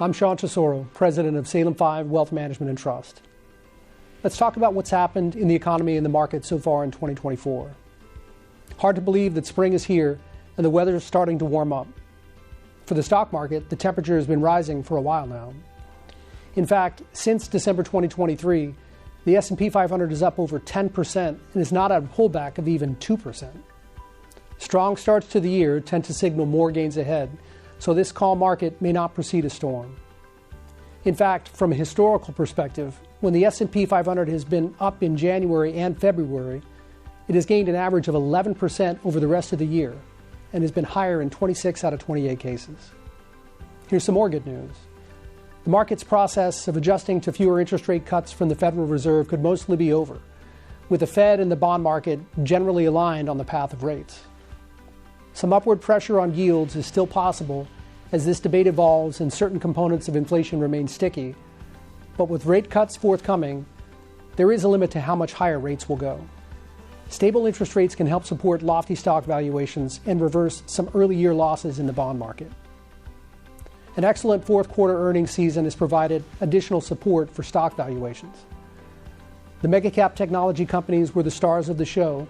I'm Sean Tesoro, president of Salem 5 Wealth Management and Trust. Let's talk about what's happened in the economy and the market so far in 2024. Hard to believe that spring is here and the weather is starting to warm up. For the stock market, the temperature has been rising for a while now. In fact, since December 2023, the S&P 500 is up over 10% and is not at a pullback of even 2%. Strong starts to the year tend to signal more gains ahead, so this calm market may not precede a storm. In fact, from a historical perspective, when the S&P 500 has been up in January and February, it has gained an average of 11% over the rest of the year and has been higher in 26 out of 28 cases. Here's some more good news. The market's process of adjusting to fewer interest rate cuts from the Federal Reserve could mostly be over, with the Fed and the bond market generally aligned on the path of rates. Some upward pressure on yields is still possible as this debate evolves and certain components of inflation remain sticky, but with rate cuts forthcoming, there is a limit to how much higher rates will go. Stable interest rates can help support lofty stock valuations and reverse some early year losses in the bond market. An excellent fourth quarter earnings season has provided additional support for stock valuations. The mega-cap technology companies were the stars of the show,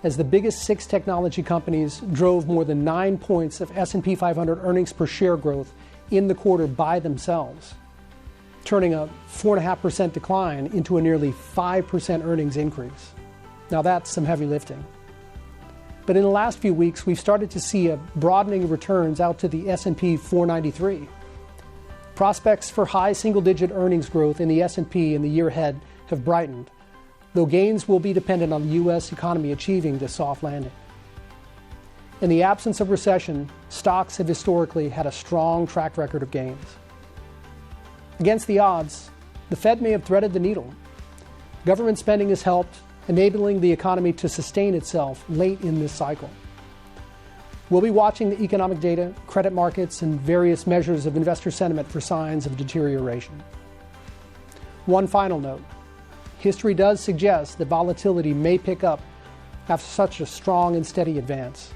as the biggest 6 technology companies drove more than 9 points of S&P 500 earnings per share growth in the quarter by themselves, turning a 4.5% decline into a nearly 5% earnings increase. Now that's some heavy lifting. But in the last few weeks, we've started to see a broadening of returns out to the S&P 493. Prospects for high single-digit earnings growth in the S&P in the year ahead have brightened, though gains will be dependent on the U.S. economy achieving this soft landing. In the absence of recession, stocks have historically had a strong track record of gains. Against the odds, the Fed may have threaded the needle. Government spending has helped, enabling the economy to sustain itself late in this cycle. We'll be watching the economic data, credit markets, and various measures of investor sentiment for signs of deterioration. One final note. History does suggest that volatility may pick up after such a strong and steady advance.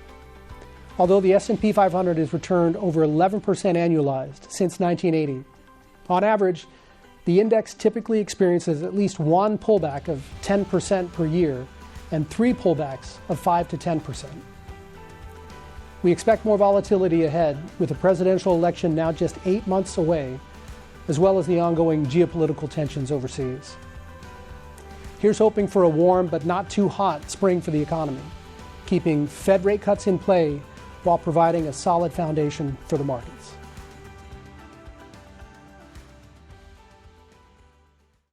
Although the S&P 500 has returned over 11% annualized since 1980, on average, the index typically experiences at least one pullback of 10% per year and 3 pullbacks of 5 to 10%. We expect more volatility ahead with the presidential election now just 8 months away, as well as the ongoing geopolitical tensions overseas. Here's hoping for a warm but not too hot spring for the economy, keeping Fed rate cuts in play while providing a solid foundation for the markets.